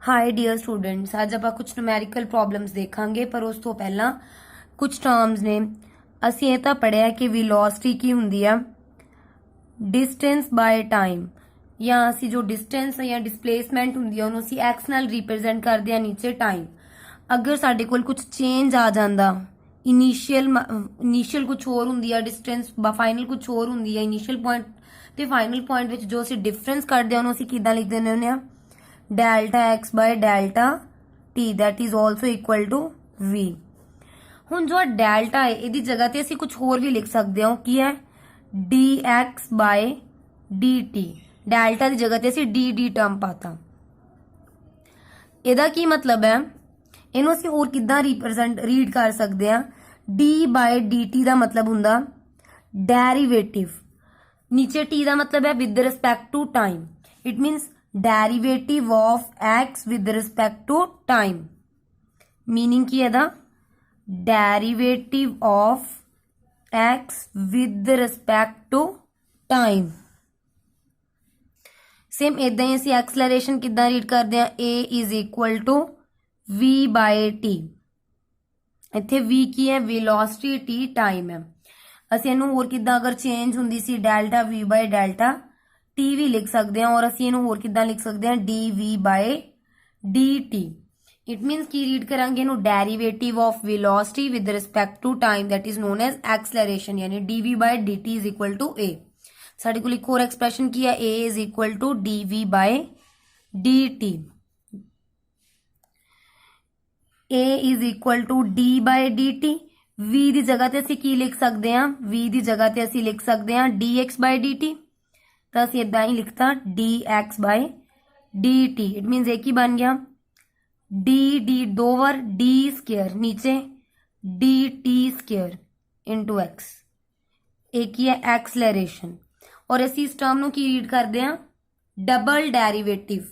Hi dear students, आज ਆਪਾਂ ਕੁਝ ਨੂਮੈਰੀਕਲ ਪ੍ਰੋਬਲਮਸ ਦੇਖਾਂਗੇ। ਪਰ ਉਸ ਤੋਂ ਪਹਿਲਾਂ ਕੁਝ ਟਰਮਸ ਨੇ। ਅਸੀਂ ਇਹ ਤਾਂ ਪੜਿਆ ਕਿ ਵੈਲੋਸਿਟੀ ਕੀ ਹੁੰਦੀ ਆ, ਡਿਸਟੈਂਸ ਬਾਈ ਟਾਈਮ, ਜਾਂ ਅਸੀਂ ਜੋ ਡਿਸਟੈਂਸ ਜਾਂ ਡਿਸਪਲੇਸਮੈਂਟ ਹੁੰਦੀ ਆ ਉਹਨੂੰ ਅਸੀਂ x ਨਾਲ ਰਿਪਰੈਜ਼ੈਂਟ ਕਰਦੇ ਆ ਨੀਚੇ ਟਾਈਮ। ਅਗਰ ਸਾਡੇ ਕੋਲ ਕੁਝ ਚੇਂਜ ਆ ਜਾਂਦਾ, ਇਨੀਸ਼ੀਅਲ ਕੁਝ ਹੋਰ ਹੁੰਦੀ ਆ ਡਿਸਟੈਂਸ, ਫਾਈਨਲ ਕੁਝ ਹੋਰ ਹੁੰਦੀ ਆ ਇਨੀਸ਼ੀਅਲ ਪੁਆਇੰਟ ਤੇ ਫਾਈਨਲ ਪੁਆਇੰਟ ਵਿੱਚ ਜੋ ਅਸੀਂ ਡਿਫਰੈਂਸ ਕੱਢਦੇ ਆ ਉਹਨੂੰ ਅਸੀਂ ਕਿੱਦਾਂ ਲਿਖ ਦਿੰਦੇ ਹੁੰਦੇ ਆ, delta x by delta t that is also equal to v. हुण जो डेल्टा है इहदी जगह ते असीं कुछ होर भी लिख सकते हो, की है d x by D t. Delta की जगह ते असीं डी डी टर्म पाता। इहदा की मतलब है, इहनूं असीं होर किद्दां रिप्रेजेंट रीड कर सकते हैं। डी बाय डी टी का मतलब हुंदा डेरिवेटिव, नीचे टी का मतलब है with respect to time. It means derivative of x with respect to time। Meaning की है the derivative of x with respect to time। Same इदा ही असीं एक्सलरेशन किद्दां रीड करते हैं, a is equal to v by t। इत्थे v की है वेलोसिटी, t टाइम है। असीं इहनूं होर किद्दां अगर चेंज हुंदी सी delta v by delta t भी लिख सकते हैं, और असीं इहनूं होर किद्दां लिख सकते हैं D we by D T. It means की रीड करांगे इहनूं derivative of velocity with respect to time that is known as acceleration, यानी D we by D T is equal to A. साडे कोल एक होर एक्सप्रैशन की है, A is equal to D we by D T. A is equal to D by D T. V की जगह ते असीं की लिख सकते हैं, वी की जगह ते असीं लिख सकते हैं d x by D t. तो असीं इदा ही लिखता d x by D T. It means एक ही बन गया डी डी दो बार डी स्केयर, नीचे d t square into x, एक ही है एक्सलरेशन। और असीं इस टर्म नूं की रीड करते हैं डबल डेरिवेटिव।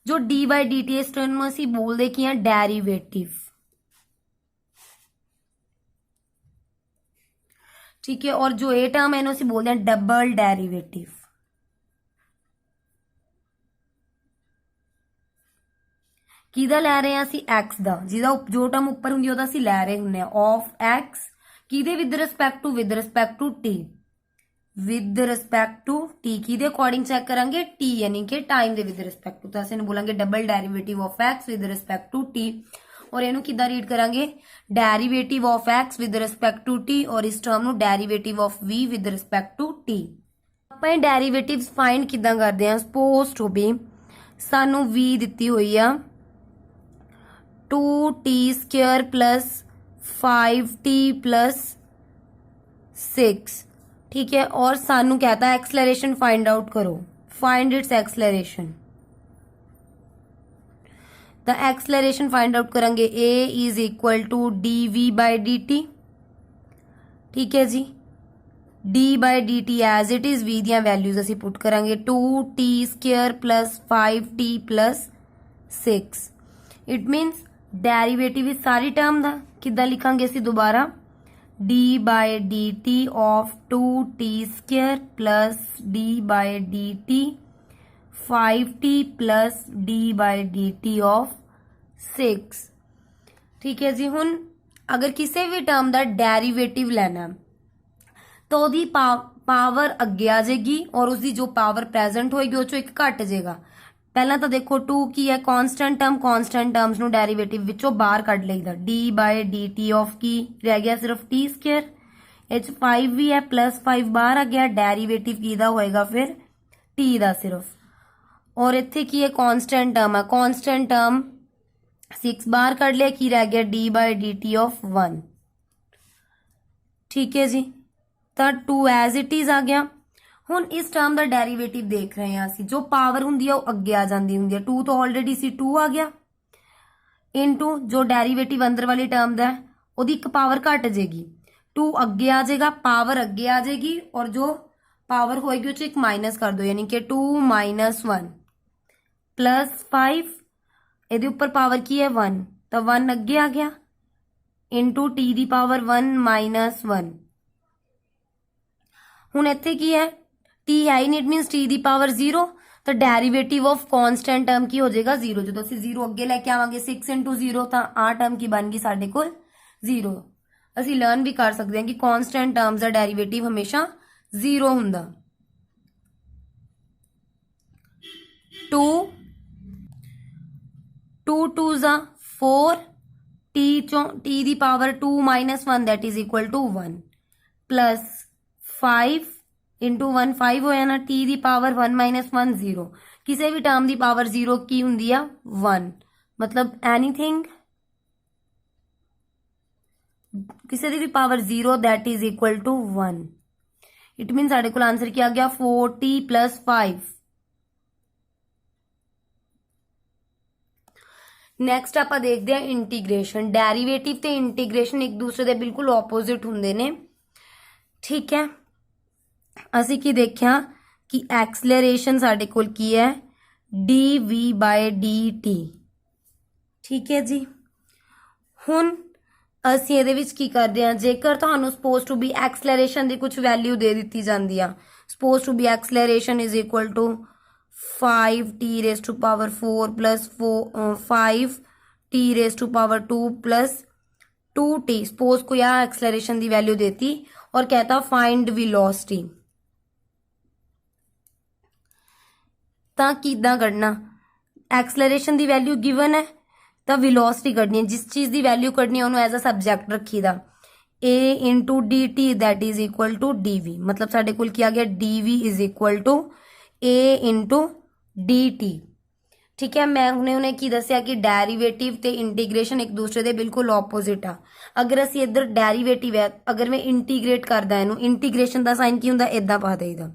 जो डी बाय डी टी इस टर्म नूं असीं बोलदे की हैं डेरिवेटिव, ठीक है। और जो ये टर्म है इहनूं असीं बोलदे हैं डबल डेरिवेटिव। किहदा लै रहे हैं असीं एक्स दा, जिहदा जो टर्म उपर हुंदी ओहदा असीं लै रहे हुंदे आ ऑफ एक्स, किहदे with respect to T, with respect to T. किहदे अकॉर्डिंग चेक करांगे, टी यानी कि टाइम दे विद रिस्पेक्ट टू। तो असीं बोलांगे double derivative of X with respect to T. और इहनूं किद्दां रीड करांगे, derivative of X with respect to T, और इस टर्म नूं derivative of V with respect to T. आपां इह डेरिवेटिव्स फाइंड किद्दां करदे हां। सपोज टू बी सानूं वी दित्ती होई आ 2t square plus 5t plus 6, ठीक है। और सानू कहता है एक्सलरेशन फाइंड आउट करो, फाइंड इट्स एक्सलरेशन। तो एक्सलरेशन फाइंड आउट करेंगे, a is equal to D we by D t, ठीक है जी। d by D t as it is, v दियां वैल्यूज असीं पुट करांगे 2t square plus 5t plus 6। It means derivative इस सारी टर्म का किद्दां लिखांगे असीं दोबारा, d by D T of 2t square plus d by D T 5t plus d by D T of 6, ठीक है जी। हुण अगर किसी भी टर्म का डेरिवेटिव लेना तो उसकी पावर अगे आ जाएगी, और उसकी जो पावर प्रेजेंट होएगी उस चों एक घट जाएगा। पहला तो देखो 2 की है कांस्टेंट टर्म, कांस्टेंट टर्म्स नूं डेरिवेटिव विचों बाहर कढ लईदा। D by D T of की रह गया सिर्फ टी स्क्वायर, इच 5 भी है प्लस 5 बाहर आ गया, डेरिवेटिव किहदा होएगा फिर टी दा सिर्फ। और इत्थे की है कांस्टेंट टर्म है, कांस्टेंट टर्म 6 बाहर कढ लिया, की रह गया d by D T of 1, ठीक है जी। तो 2 एज इट इज आ गया। हुण इस टर्म का डेरिवेटिव देख रहे हैं असीं, जो पावर हुंदी है वो अगे आ जांदी हुंदी है। 2 तो ऑलरेडी सी 2 आ गया, इनटू जो डेरिवेटिव अंदर वाली टर्म दा है ओदी एक पावर घट जाएगी, 2 अगे आ जाएगा, पावर अगे आ जाएगी, और जो पावर होएगी उस एक माइनस कर दो, यानी कि 2 माइनस 1 प्लस 5, इहदे उपर पावर की है 1, तो 1 अगे आ गया, इनटू टी दी पावर 1 माइनस 1। हुण इत्थे की है, टी है ही नहीं, इट मीनस टी दी पावर 0, तो डेरिवेटिव ऑफ कांस्टेंट टर्म की हो जाएगा 0। जो ਅਸੀਂ 0 ਅੱਗੇ ਲੈ ਕੇ ਆਵਾਂਗੇ 6 into 0 ਤਾਂ ਆ ਟਰਮ ਕੀ ਬਣ ਗਈ ਸਾਡੇ ਕੋਲ 0। ਅਸੀਂ ਲਰਨ ਵੀ ਕਰ ਸਕਦੇ ਹਾਂ ਕਿ ਕਾਂਸਟੈਂਟ ਟਰਮਸ ਦਾ ਡੈਰੀਵੇਟਿਵ ਹਮੇਸ਼ਾ 0 ਹੁੰਦਾ। 2 2s ਆ 4 t ਚੋਂ t the power 2 minus 1 that is equal to 1 plus 5 into 1 5 ਹੋਇਆ ਨਾ t ਦੀ ਪਾਵਰ 1 minus 1 0। ਕਿਸੇ ਵੀ ਟਰਮ ਦੀ ਪਾਵਰ 0 ਕੀ ਹੁੰਦੀ ਆ 1 ਮਤਲਬ ਐਨੀਥਿੰਗ ਕਿਸੇ ਦੀ ਵੀ power 0 that is equal to 1। It mean ਸਾਡੇ ਕੋਲ ਆਨਸਰ ਕੀ ਆ ਗਿਆ 4t plus 5। ਨੈਕਸਟ ਆਪਾਂ ਦੇਖਦੇ ਹਾਂ ਇੰਟੀਗ੍ਰੇਸ਼ਨ। ਡੈਰੀਵੇਟਿਵ ਤੇ ਇੰਟੀਗ੍ਰੇਸ਼ਨ ਇੱਕ ਦੂਸਰੇ ਦੇ ਬਿਲਕੁਲ ਆਪੋਜ਼ਿਟ ਹੁੰਦੇ ਨੇ, ਠੀਕ ਹੈ। ਅਸੀਂ ਕੀ ਦੇਖਿਆ ਕਿ ਐਕਸਲਰੇਸ਼ਨ ਸਾਡੇ ਕੋਲ ਕੀ ਹੈ dv/dt, ਠੀਕ ਹੈ ਜੀ। ਹੁਣ ਅਸੀਂ ਇਹਦੇ ਵਿੱਚ ਕੀ ਕਰਦੇ ਹਾਂ, ਜੇਕਰ ਤੁਹਾਨੂੰ ਸਪੋਜ਼ ਟੂ ਬੀ ਐਕਸਲਰੇਸ਼ਨ ਦੀ ਕੁਝ ਵੈਲਿਊ ਦੇ ਦਿੱਤੀ ਜਾਂਦੀ ਆ, suppose to be acceleration is equal to 5t raised to power 4 plus 5t raised to power 2 plus 2t। Suppose को यहाँ एक्सलरेशन दी वैल्यू देती और कहता फाइंड वेलोसिटी, ਤਾਂ ਕਿੱਦਾਂ ਕੱਢਣਾ, ਐਕਸਲਰੇਸ਼ਨ ਦੀ ਵੈਲਿਊ ਗਿਵਨ ਹੈ ਤਾਂ ਵੈਲੋਸਿਟੀ ਕੱਢਣੀ ਹੈ। ਜਿਸ ਚੀਜ਼ ਦੀ ਵੈਲਿਊ ਕੱਢਣੀ ਹੈ ਉਹਨੂੰ ਐਜ਼ ਅ ਸਬਜੈਕਟ ਰੱਖੀਦਾ a into dt that is equal to dv। ਮਤਲਬ ਸਾਡੇ ਕੋਲ ਕੀ ਆ ਗਿਆ dv is equal to a into dt, ਠੀਕ ਹੈ। ਮੈਂ ਹੁਣੇ ਕੀ ਦੱਸਿਆ ਕਿ ਡੈਰੀਵੇਟਿਵ ਤੇ ਇੰਟੀਗ੍ਰੇਸ਼ਨ ਇੱਕ ਦੂਸਰੇ ਦੇ ਬਿਲਕੁਲ ਆਪੋਜ਼ਿਟ ਆ। ਅਗਰ ਅਸੀਂ ਇੱਧਰ ਡੈਰੀਵੇਟਿਵ ਹੈ, ਅਗਰ ਮੈਂ ਇੰਟੀਗ੍ਰੇਟ ਕਰਦਾ ਇਹਨੂੰ, ਇੰਟੀਗ੍ਰੇਸ਼ਨ ਦਾ ਸਾਈਨ ਕੀ ਹੁੰਦਾ ਇਦਾਂ ਪਾ ਦੇਈਦਾ।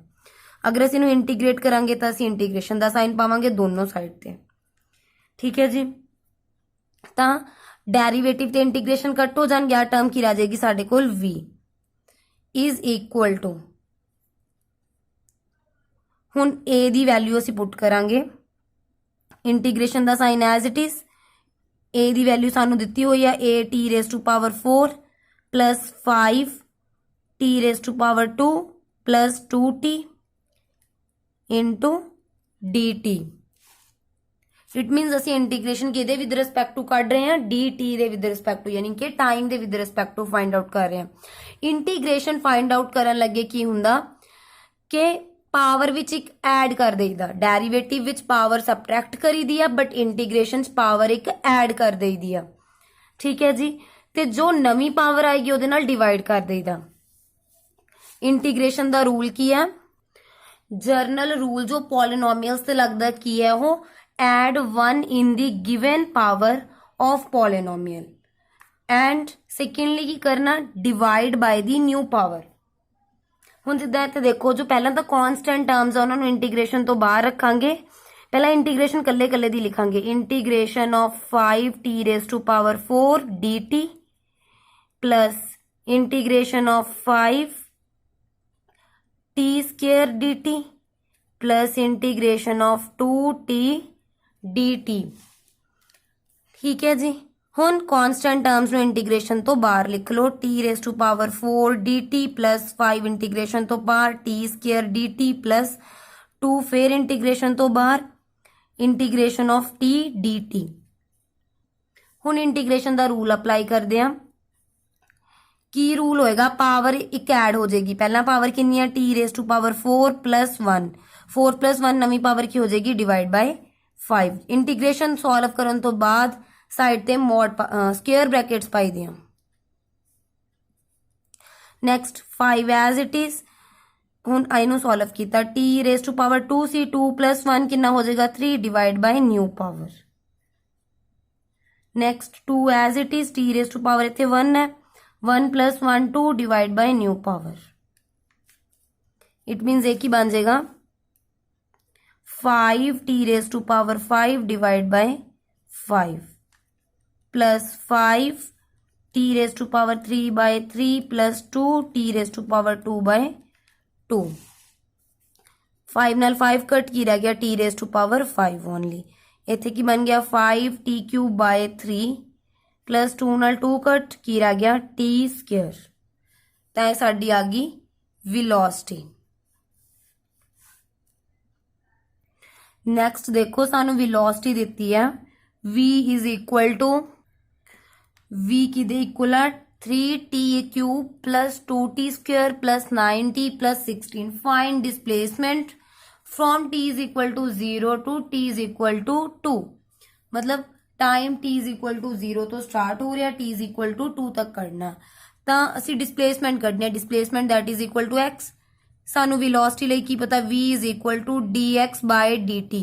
ਅਗਰ ਅਸੀਂ ਇਹਨੂੰ ਇੰਟੀਗ੍ਰੇਟ ਕਰਾਂਗੇ ਤਾਂ ਅਸੀਂ ਇੰਟੀਗ੍ਰੇਸ਼ਨ ਦਾ ਸਾਈਨ ਪਾਵਾਂਗੇ ਦੋਨੋਂ ਸਾਈਡ ਤੇ, ਠੀਕ ਹੈ ਜੀ। ਤਾਂ ਡੈਰੀਵੇਟਿਵ ਤੇ ਇੰਟੀਗ੍ਰੇਸ਼ਨ ਕੱਟ ਹੋ ਜਾਣਗੇ, ਆ ਟਰਮ ਕੀ ਰਹਿ ਜਾਏਗੀ ਸਾਡੇ ਕੋਲ v ਇਜ਼ ਇਕੁਅਲ ਟੂ, ਹੁਣ a ਦੀ ਵੈਲਿਊ ਅਸੀਂ ਪੁੱਟ ਕਰਾਂਗੇ, integration the sign as it is. a the value ਸਾਨੂੰ ਦਿੱਤੀ ਹੋਈ ਆ at raised to power 4 plus 5t raised to power 2 plus 2t into dt। It means ਅਸੀਂ integration ਕਿਹਦੇ with respect to ਕੱਢ ਰਹੇ ਹਾਂ dt ਦੇ ਵਿਦ ਰਿਸਪੈਕਟ ਟੂ, ਯਾਨੀ ਕਿ ਟਾਈਮ ਦੇ with respect to find out ਕਰ ਰਹੇ ਹਾਂ। ਇੰਟੀਗ੍ਰੇਸ਼ਨ ਫਾਈਂਡ ਆਊਟ ਕਰਨ ਲੱਗੇ ਕੀ ਹੁੰਦਾ ਕਿ ਪਾਵਰ ਵਿੱਚ ਇੱਕ ਐਡ ਕਰ ਦੇਈਦਾ। ਡੈਰੀਵੇਟਿਵ ਵਿੱਚ ਪਾਵਰ ਸਬਟਰੈਕਟ ਕਰੀਦੀ ਆ, ਬਟ ਇੰਟੀਗ੍ਰੇਸ਼ਨ 'ਚ ਪਾਵਰ ਇੱਕ ਐਡ ਕਰ ਦੇਈਦੀ ਆ, ਠੀਕ ਹੈ ਜੀ। ਤੇ ਜੋ ਨਵੀਂ ਪਾਵਰ ਆਏਗੀ ਉਹਦੇ ਨਾਲ ਡਿਵਾਈਡ ਕਰ ਦੇਈਦਾ। ਇੰਟੀਗ੍ਰੇਸ਼ਨ ਦਾ ਰੂਲ ਕੀ ਹੈ, ਜਰਨਲ ਰੂਲ ਜੋ ਪੋਲੀਨੋਮੀਅਲਸ ਤੇ ਲੱਗਦਾ ਕੀ ਹੈ ਉਹ add 1 in the given power of polynomial and secondly ਕੀ ਕਰਨਾ divide by the new power. ਹੁਣ ਜਿੱਦਾਂ ਇੱਥੇ ਦੇਖੋ ਜੋ ਪਹਿਲਾਂ ਤਾਂ ਕਾਂਸਟੈਂਟ ਟਰਮਸ ਆ ਉਹਨਾਂ ਨੂੰ ਇੰਟੀਗ੍ਰੇਸ਼ਨ ਤੋਂ ਬਾਹਰ ਰੱਖਾਂਗੇ। ਪਹਿਲਾਂ ਇੰਟੀਗ੍ਰੇਸ਼ਨ ਕੱਲੇ ਦੀ ਲਿਖਾਂਗੇ, integration of 5t raised to power 4 dt plus integration of 5t square dt plus integration of 2t dt, ਠੀਕ ਹੈ ਜੀ। ਹੁਣ ਕਾਂਸਟੈਂਟ ਟਰਮਸ ਨੂੰ ਇੰਟੀਗ੍ਰੇਸ਼ਨ ਤੋਂ ਬਾਹਰ ਲਿਖ ਲਓ, t raised to power 4 dt plus 5 integration ਤੋਂ ਬਾਹਰ t square dt plus 2 ਫਿਰ ਇੰਟੀਗ੍ਰੇਸ਼ਨ ਤੋਂ ਬਾਹਰ ਇੰਟੀਗ੍ਰੇਸ਼ਨ ਆਫ t dt। ਹੁਣ ਇੰਟੀਗ੍ਰੇਸ਼ਨ ਦਾ ਰੂਲ ਅਪਲਾਈ ਕਰਦੇ ਹਾਂ। ਕੀ ਰੂਲ ਹੋਏਗਾ, ਪਾਵਰ ਇੱਕ ਐਡ ਹੋ ਜਾਏਗੀ। ਪਹਿਲਾਂ ਪਾਵਰ ਕਿੰਨੀ ਹੈ t raised to power 4 plus 1, 4 plus 1 ਨਵੀਂ ਪਾਵਰ ਕੀ ਹੋ ਜਾਏਗੀ ਡਿਵਾਈਡ ਬਾਈ 5। ਇੰਟੀਗ੍ਰੇਸ਼ਨ ਸੋਲਵ ਕਰਨ ਤੋਂ ਬਾਅਦ ਸਾਈਡ ਤੇ ਮੋਡ ਸਕੁਅਰ ਬ੍ਰੈਕਟਸ ਪਾਈ ਦੀਆਂ। Next 5 as it is. ਹੁਣ ਇਹਨੂੰ ਸੋਲਵ ਕੀਤਾ, t raised to power 2 C, 2 plus 1 ਕਿੰਨਾ ਹੋ ਜਾਏਗਾ 3 divide by new power. Next 2 as it is, t raised to power ਇੱਥੇ 1 ਹੈ, 1 plus 1 2 divide by new power. It means ਇਹ ਕੀ ਬਣ ਜਾਏਗਾ 5t raised to power 5 divide by 5 plus 5t raised to power 3 by 3 plus 2t raised to power 2 by 2। 5 ਨਾਲ 5 ਕੱਟ ਕੀ ਰਹਿ ਗਿਆ t raised to power 5 only. ਇੱਥੇ ਕੀ ਬਣ ਗਿਆ 5t cube by 3 plus 2 ਨਾਲ 2 ਕੱਟ ਕੀ ਰਹਿ ਗਿਆ t square। ਤਾਂ ਇਹ ਸਾਡੀ ਆ ਗਈ ਵੈਲੋਸਿਟੀ। नैक्सट देखो सानू वेलोसिटी दिती है v is equal to v की इक्वल है 3t³ plus 2t² plus 9t plus 16। Find displacement from t is equal to 0 to t is equal to 2। मतलब time t is equal to 0 तो start हो रहा, t is equal to 2 तक करना। ਤਾਂ ਅਸੀਂ डिस्प्लेसमेंट ਕੱਢਣੀ ਹੈ, displacement that is equal to x। ਸਾਨੂੰ वेलोसिटी ਲਈ ਕੀ ਪਤਾ, v is equal to dx by dt।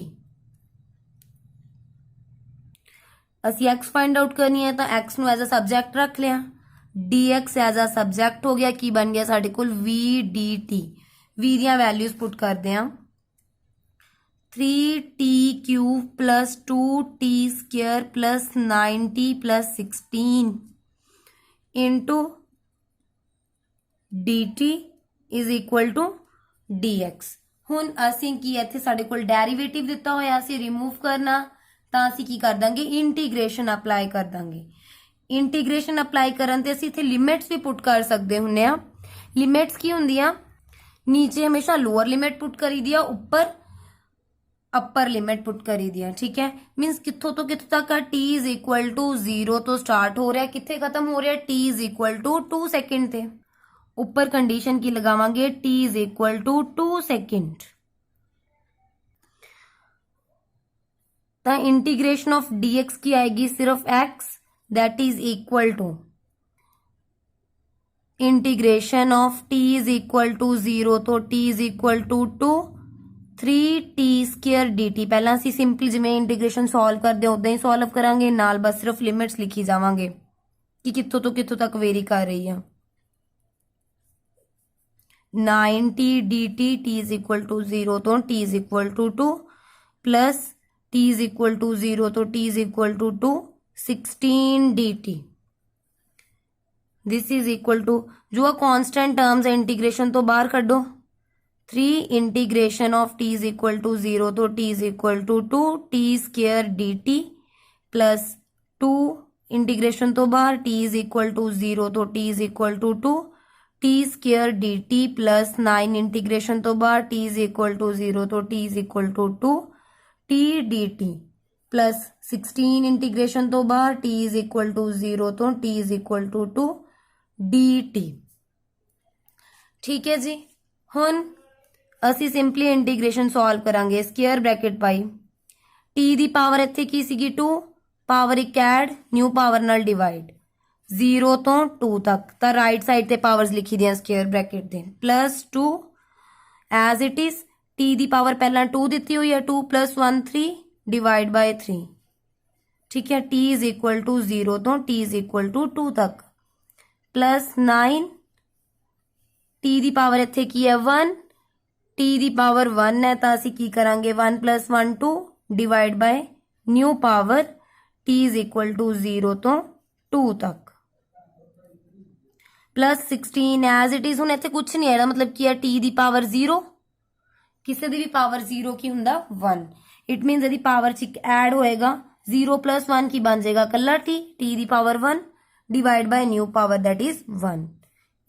ਅਸੀਂ x फाइंड आउट करनी है तो x ਨੂੰ एज अ सब्जैक्ट रख लिया, dx एज अ सब्जैक्ट हो गया, की बन गया साडे कोल v dt। v ਦੀਆਂ वैल्यूज पुट करते हैं 3t³ plus 2t² plus 9t plus 16 into dt is equal to dx। हुण असीं की इत्थे साडे कोल डेरिवेटिव दिता होया, असीं रिमूव करना तां असीं की कर दांगे, इंटीग्रेशन अप्लाई कर दांगे। इंटीग्रेशन अप्लाई करन ते असीं इत्थे लिमिट्स भी पुट कर सकदे हुंदे आ। लिमिट्स की हुंदियां, नीचे हमेशा लोअर लिमिट पुट करी दी आ, ऊपर अपर लिमिट पुट करी दी है। ठीक है, मीनस कित्थों तो कित्थों तक है, t इज इक्वल टू 0 तो स्टार्ट हो रहा है, कित्थे खत्म हो रहा है, t is equal to 2 second ते। ऊपर कंडीशन की लगावांगे t is equal to 2 second. तो इंटीग्रेशन ऑफ dx की आएगी सिर्फ x, that is equal to integration of t is equal to 0 तो t is equal to 2 3t² dt। पहला असी सिंपल जिवें इंटीग्रेशन सॉल्व करते उदां ही सॉल्व करांगे, नाल बस सिर्फ लिमिट्स लिखी जावांगे कि कित्थों तो कित्थों तक वेरी कर रही है। 9t dt t is equal to 0 तो t is equal to 2 plus t is equal to 0 तो t is equal to 2 16 dt। This is equal to जो कॉन्स्टेंट टर्म्स है इंटीग्रेशन तो बाहर कड्डो, 3 integration of t is equal to 0 तो t is equal to 2t² dt plus 2 integration तो बाहर t is equal to 0 तो t is equal to 2t² dt plus 9 integration तो बाहर t इज इक्वल टू 0 तो t is equal to 2t dt plus 16 integration तो बाहर t is equal to 0 तो t is equal to 2 dt। ठीक है जी, हुण असी सिंपली इंटीग्रेशन सॉल्व करांगे। स्क्वायर ब्रैकेट पाई t दी पावर इत्थे की सीगी 2, पावर एक ऐड, न्यू पावर नाल डिवाइड 0 तो 2 तक, तो राइट साइड ते पावर्स लिखी दियां स्क्वायर ब्रैकेट दे, plus 2 as it is t दी पावर पहला 2 दिती हुई है, 2 प्लस 1 3 डिवाइड बाय 3। ठीक है, t इज इक्वल टू 0 तो t इज इक्वल टू 2 तक, प्लस 9 t दी पावर इत्थे की है 1, t दी पावर 1 है तो असी की करांगे 1 plus 1 2 divide by new power t is equal to 0 तो 2 तक, प्लस 16 एज इट इज। हुण इत्थे कुछ नहीं है, मतलब की है t दी पावर 0, किसी दी भी पावर 0 की हुंदा 1, इट मीनस यदि पावर च ऐड होएगा 0 प्लस 1 की बन जाएगा कल्ला t दी power 1 divide by new power that is 1।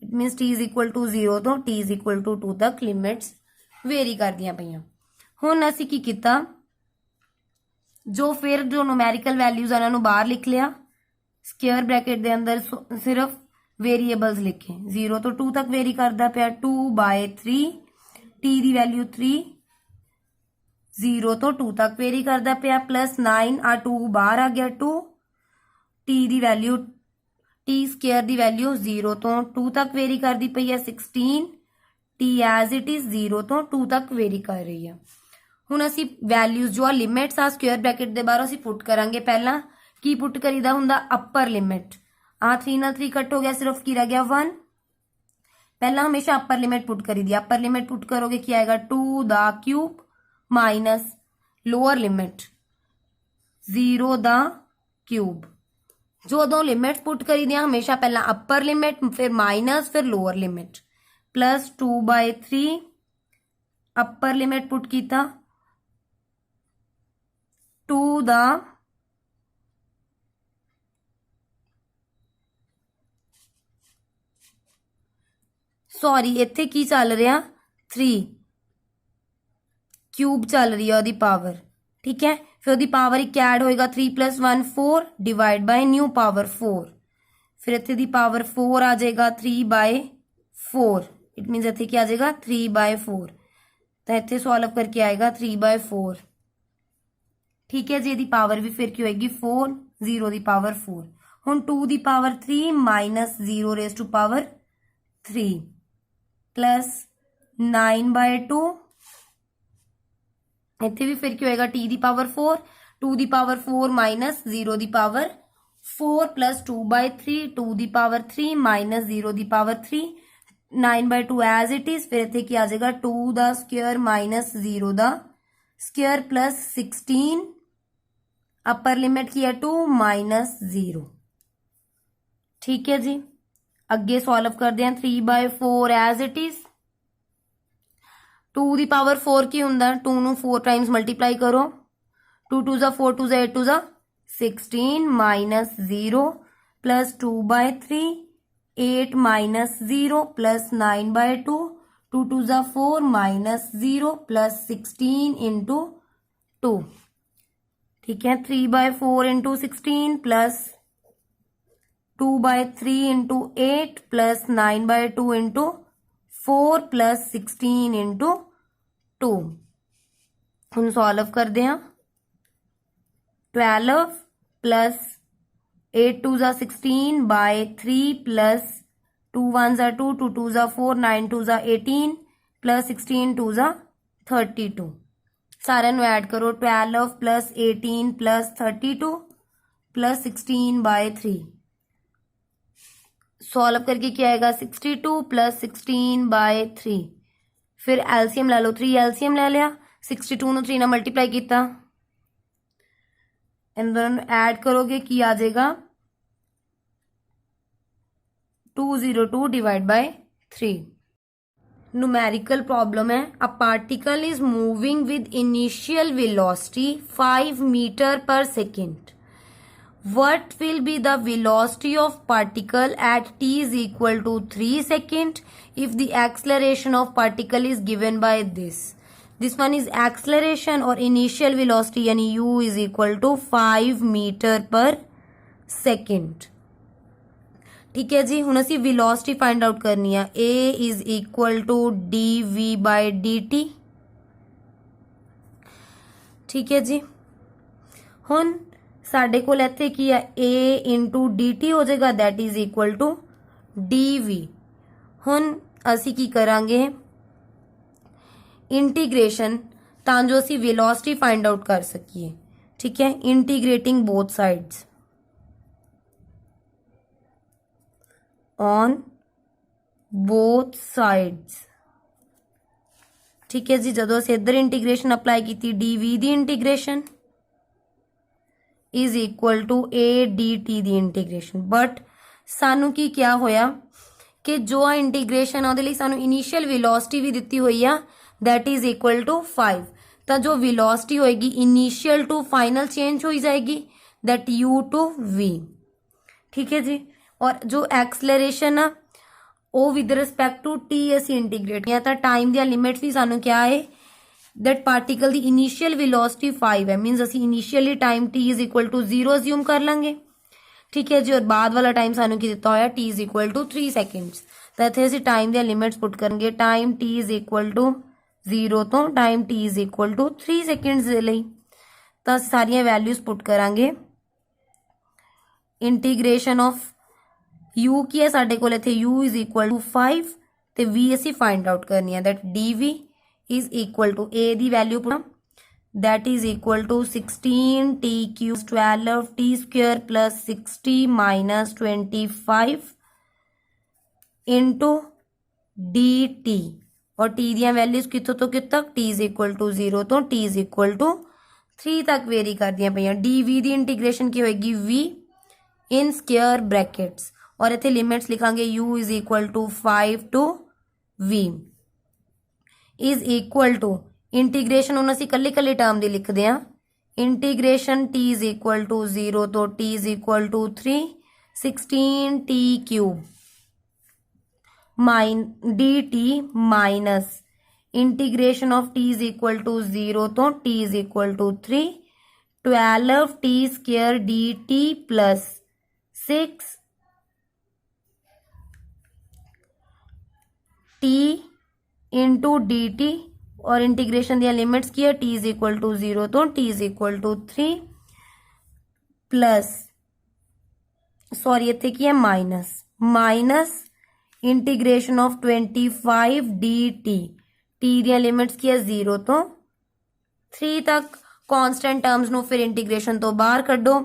It means t is equal to 0 तो t इज इक्वल टू 2 तक लिमिट्स वेरी कर दियां पईयां। हुण असीं की कीता, जो फिर जो न्यूमेरिकल वैल्यूज इन्हां नूं बाहर लिख लिया, स्क्वायर ब्रैकेट दे अंदर सिर्फ वेरीएबल्स लिखे, 0 तो 2 तक वेरी करदा पिया, 2/3 t दी वैल्यू 3, 0 तो 2 तक वेरी करदा पिया, प्लस 9 आ 2 बाहर आ गया 2, t दी वैल्यू t² दी वैल्यू 0 तो 2 तक वेरी करदी पई है, 16 t एज इट इज 0 तो 2 तक वेरी कर रही है। हुण असी वैल्यूज जो लिमिट्स आ स्क्वायर ब्रैकेट दे बाहर असी पुट करांगे। पहला की पुट करीदा हुंदा, अपर लिमिट, आ 3 नाल 3 कट हो गया, सिर्फ की रह गया 1। पहला हमेशा अपर लिमिट पुट करी दी, अपर लिमिट पुट करोगे की आएगा 2 दा क्यूब माइनस लोअर लिमिट 0 दा क्यूब। जो दो लिमिट्स पुट करी दियां हमेशा पहला अपर लिमिट फिर माइनस फिर lower limit, plus 2/3 upper limit put कीता 2 दा सॉरी इत्थे की चल रहा 3 क्यूब चल रही है ਉਹਦੀ पावर, ठीक है। फिर ਉਹਦੀ पावर एक ऐड होएगा 3 + 1 4 डिवाइड बाय न्यू पावर 4, फिर ਇੱਥੇ ਦੀ पावर 4 आ जाएगा 3/4, इट मीनस ਇੱਥੇ ਕੀ आ जाएगा 3/4, तो ਇੱਥੇ सॉल्व करके आएगा 3/4, ठीक है जी। ਇਹਦੀ पावर भी फिर ਕੀ होएगी 4, 0 ਦੀ पावर 4, ਹੁਣ 2 ਦੀ power 3 minus 0 raise to power 3 plus 9/2, ਇੱਥੇ भी फिर ਕੀ ਹੋਏਗਾ t ਦੀ पावर 4, 2 ਦੀ पावर 4 माइनस 0 ਦੀ पावर 4 प्लस 2/3, 2 ਦੀ पावर 3 माइनस 0 ਦੀ पावर 3, 9/2 एज इट इज, फिर ਇੱਥੇ ਕੀ ਆ ਜਾਏਗਾ 2 ਦਾ ਸਕੁਅਰ माइनस 0 ਦਾ ਸਕੁਅਰ प्लस 16, अपर लिमिट की है 2 माइनस 0, ठीक है जी। अगे सॉल्व करते हैं 3/4 एज इट इज, 2 ਦੀ पावर 4 की ਹੁੰਦਾ 2 ਨੂੰ 4 टाइम्स मल्टीप्लाई करो, 2 2 जा 4, 2 जा 8, 2 जा 16 माइनस 0 प्लस 2/3, 8 माइनस 0 प्लस 9/2, 2 2 जा 4 माइनस 0 प्लस 16 इंटू 2, ठीक है। 3/4 into 16 plus 2/3 into 8 plus 9/2 into 4 plus 16 into 2, हम सॉल्व करते हैं 12 प्लस 8 2 जा 16/3 प्लस 2 1 जा 2, 2 2 जा 4, 9 2 जा 18 प्लस 16 2 जा 32, सारे नु ऐड करो 12 प्लस 18 प्लस 32 प्लस 16/3, सॉल्व करके क्या आएगा 62 प्लस 16/3, फिर एलसीएम ला लो 3, एलसीएम ले लिया, 62 ਨੂੰ 3 ਨਾਲ मल्टीप्लाई किया, इन दोनों ऐड करोगे कि आ जाएगा 202 डिवाइड बाय 3। न्यूमेरिकल प्रॉब्लम है, a particle is moving with initial velocity 5 metre per second, what will be the velocity of particle at t is equal to 3 second if the acceleration of particle is given by this one is acceleration और initial velocity यानी u is equal to 5 metre per second, ठीक है जी। हुण असी velocity find out करनी है, a is equal to dv/dt, ठीक है जी। हुण साडे कोल इत्थे की है a इंटू dt हो जाएगा, that is equal to dv। हुण असी की करांगे इंटीग्रेशन तां जो असी वेलोसिटी फाइंड आउट कर सकीए, ठीक है। Integrating both sides on both sides, ठीक है जी। जदों असी इधर इंटीग्रेशन अप्लाई की dv दी integration is equal to a dt दी इंटीग्रेशन, बट सानू की क्या होया कि जो आ इंटीग्रेशन ਉਹਦੇ ਲਈ सानू इनिशियल वेलोसिटी भी दिती हुई है, दैट इज इक्वल टू 5, तो जो वेलोसिटी होएगी इनिशियल टू फाइनल चेंज हो जाएगी, दैट u टू v, ठीक है जी। और जो एक्सलरेशन आ वो विद रिस्पेक्ट टू t असी इंटीग्रेट किया, तो टाइम दी लिमिट भी सानू क्या है दैट पार्टिकल दी इनिशियल वेलोसिटी 5 है, मीनस असी initially time t is equal to 0 assume कर लेंगे, ठीक है जी। और बाद वाला टाइम सानू की दिता होया t is equal to 3 seconds, तो इत्थे असी टाइम दी लिमिट्स पुट करेंगे, time t is equal to 0 तो time t is equal to 3 seconds दे लई, तो सारियां वैल्यूज पुट करांगे। इंटीग्रेशन ऑफ u की है साडे कोल इत्थे u इज इक्वल टू 5 ते v असी फाइंड आउट करनी है, that dv is equal to a the value that is equal to 16 t cube 12 t square plus 60 minus 25 into dt, और t दियां वैल्यूज कितों तो कित तक t is equal to 0 तो t is equal to 3 तक very कर दियां पईयां। dv दी इंटीग्रेशन की होएगी v इन स्क्वायर ब्रैकेट्स, और इत्थे लिमिट्स लिखांगे u is equal to 5 to v is equal to integration हूँ असी कल्ली कल्ली टर्म दी लिखते हैं, integration t is equal to 0 तो t is equal to 3 16 t cube dt minus integration of T is equal to 0 तो T is equal to 3, 12 T square D T plus 6 T into D T और integration दिया limits किया t is equal to 0 तो T is equal to 3 plus sorry इतने किया minus integration of 25 d t t दिया limits किया 0 तो 3 तक कांस्टेंट टर्म्स नो फिर इंटीग्रेशन तो बाहर कड्डो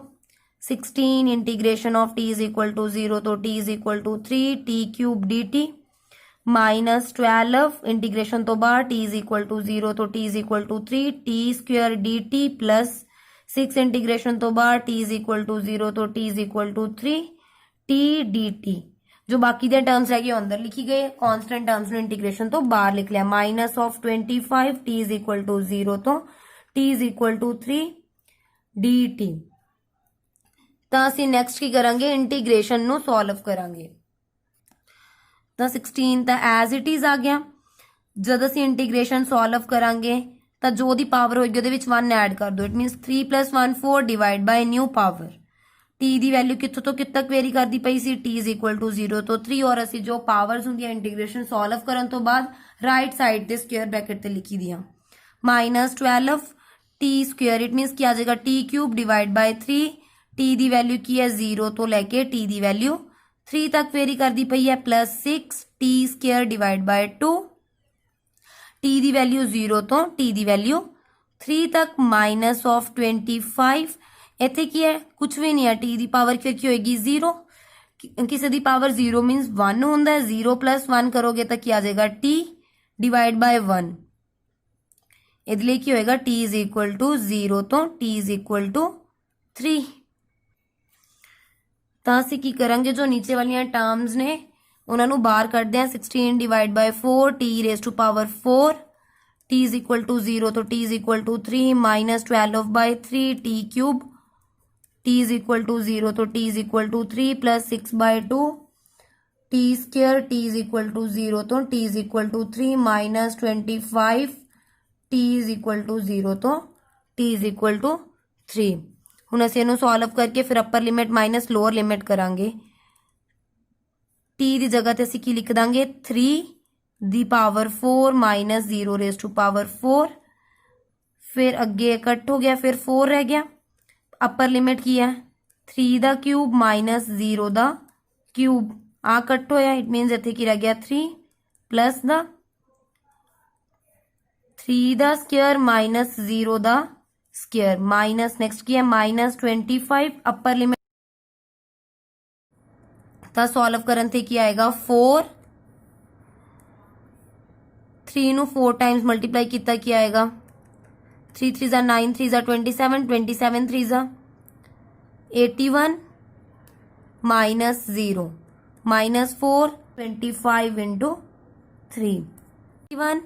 16 integration of T is equal to 0 तो T is equal to 3 t cube d t minus 12 integration तो बाहर टी इज इक्वल टू 0 तो T is equal to 3 t square D T plus 6 integration तो बाहर t is equal to 0 तो T is equal to 3 t d t जो बाकी दे terms है अंदर लिखी गए कांस्टेंट टर्म्स में इंटीग्रेशन तो बाहर लिख लिया minus of 25 t is equal to 0 तो T is equal to 3 d t ਤਾਂ ਅਸੀਂ ਨੈਕਸਟ ਕੀ ਕਰਾਂਗੇ ਇੰਟੀਗ੍ਰੇਸ਼ਨ ਨੂੰ ਸੋਲਵ ਕਰਾਂਗੇ ਤਾਂ 16 ਤਾਂ ਐਜ਼ ਇਟ ਇਜ਼ ਆ ਗਿਆ ਜਦ ਅਸੀਂ ਇੰਟੀਗ੍ਰੇਸ਼ਨ ਸੋਲਵ ਕਰਾਂਗੇ ਤਾਂ ਜੋ ਦੀ ਪਾਵਰ ਹੋਏਗੀ ਉਹਦੇ ਵਿੱਚ 1 ਐਡ ਕਰ ਦਿਓ it means 3 + 1 4 divide by new power t ਦੀ ਵੈਲਿਊ ਕਿੱਥੋਂ ਤੋਂ ਕਿੱਥੇ ਤੱਕ ਵੇਰੀ ਕਰਦੀ ਪਈ ਸੀ टी = 0 ਤੋਂ 3 ਔਰ ਅਸੀਂ ਜੋ ਪਾਵਰਸ ਹੁੰਦੀਆਂ ਇੰਟੀਗ੍ਰੇਸ਼ਨ ਸੋਲਵ ਕਰਨ ਤੋਂ ਬਾਅਦ ਰਾਈਟ ਸਾਈਡ ਤੇ ਸਕੁਅਰ ਬ੍ਰੈਕਟ ਤੇ ਲਿਖੀ ਦੀਆਂ -12 टी स्क्वायर इट मीनस क्या आ जाएगा T cube divide by 3 T the value की है 0 तो लैके टी दी वैल्यू 3 तक वेरी कर दी पई है +6 T square divide by 2 T the value 0 तो टी दी वैल्यू 3 तक माइनस ऑफ 25 इत्थे की है कुछ भी नहीं है टी दी पावर फिर की होएगी 0 किसी दी पावर 0 मीनस 1 होंदा है 0 + 1 करोगे तो क्या आ जाएगा टी डिवाइड बाय 1 ਇਹਦੇ ਲਈ ਕੀ ਹੋਏਗਾ t = 0 ਤੋਂ t = 3 ਤਾਂ ਅਸੀਂ ਕੀ ਕਰਾਂਗੇ ਜੋ ਨੀਚੇ ਵਾਲੀਆਂ ਟਰਮਸ ਨੇ ਉਹਨਾਂ ਨੂੰ ਬਾਹਰ ਕੱਢਦੇ ਆ 16 / 4 t raised to power 4 t = 0 ਤੋਂ t = 3 -12/3 t cube t = 0 ਤੋਂ t = 3 +6/2 t square t = 0 ਤੋਂ t = 3 -25 t = 0 तो t = 3 ਹੁਣ ਅਸੀਂ ਇਹਨੂੰ ਸੋਲਵ ਕਰਕੇ ਫਿਰ ਅਪਰ ਲਿਮਿਟ ਮਾਈਨਸ ਲੋਅਰ ਲਿਮਿਟ ਕਰਾਂਗੇ t ਦੀ ਜਗ੍ਹਾ ਤੇ ਅਸੀਂ ਕੀ ਲਿਖ ਦਾਂਗੇ 3 ਦੀ ਪਾਵਰ 4 -0 raised to power 4 ਫਿਰ ਅੱਗੇ ਕੱਟ ਹੋ ਗਿਆ ਫਿਰ 4 ਰਹਿ ਗਿਆ ਅਪਰ ਲਿਮਿਟ ਕੀ ਹੈ 3 ਦਾ ਕਿਊਬ -0 ਦਾ ਕਿਊਬ ਆ ਕੱਟ ਹੋਇਆ ਇਟ ਮੀਨਸ ਇੱਥੇ ਕੀ ਰਹਿ ਗਿਆ 3 ਪਲੱਸ ਦਾ 3 ਦਾ ਸਕੁਅਰ -0 ਦਾ ਸਕੁਅਰ ਮਾਈਨਸ ਨੈਕਸਟ ਕੀ ਹੈ -25 ਅਪਰ ਲਿਮਿਟ ਤਾਂ ਸੋਲਵ ਕਰਨ ਤੇ ਕੀ ਆਏਗਾ 4 3 ਨੂੰ 4 ਟਾਈਮਸ ਮਲਟੀਪਲਾਈ ਕੀਤਾ ਕੀ ਆਏਗਾ 3 3 * 9 3 * 27 27 3 * 81 -0 -4 25 into 3 1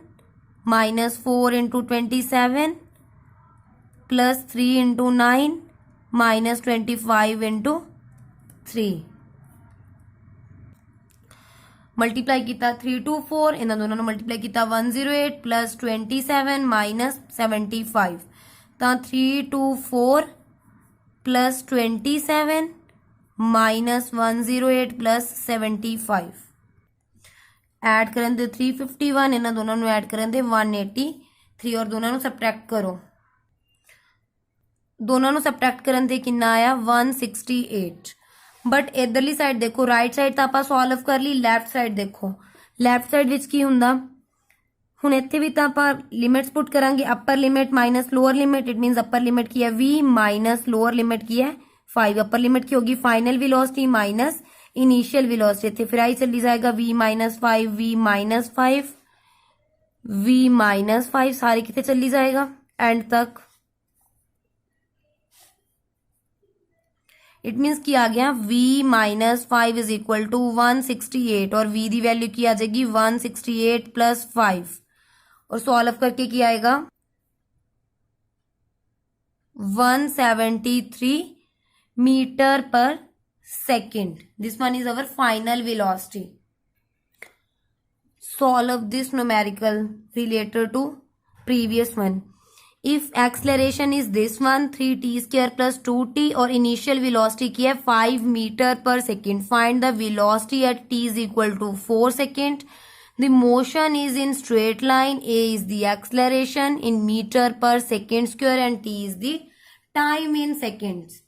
-4 into 27 plus 3 into 9 -25 into 3 multiply किया 3 2 4 इन्होंने दोनों ने मल्टीप्लाई किया 108 plus 27 minus 75 तो 3 2 4 plus 27 minus 108 plus 75 ऐड करें दे 351 इन्होंने दोनों ने ऐड करें दे 183 और दोनों ने सबट्रैक्ट करो दोनों ने सबट्रैक्ट करें दे कितना आया 168 बट इधरली साइड देखो राइट साइड तो आप सॉल्व कर ली लैफ्ट साइड देखो लैफ्ट साइड विच की हुंदा हुण इत्थे भी तो आप लिमिट्स पुट करांगे upper limit minus lower limit it मीनस upper limit की है v माइनस लोअर लिमिट की है 5 अपर लिमिट की होगी final velocity minus initial velocity इत्थे फिर आई चली जाएगा v - 5 v - 5 v - 5 सारे कितने चली जाएगा एंड तक इट मीन्स की आ गया v - 5 इज इक्वल टू 168 और v की वैल्यू की आ जाएगी 168 प्लस 5 और सॉल्व करके क्या आएगा 173 मीटर पर second this one is our final velocity solve this numerical related to previous one. If acceleration is this one 3t square plus 2t और initial velocity की है 5 meter per second, find the velocity at t is equal to 4 second. The motion is in straight line. A is the acceleration in meter per second square and t is the time in seconds.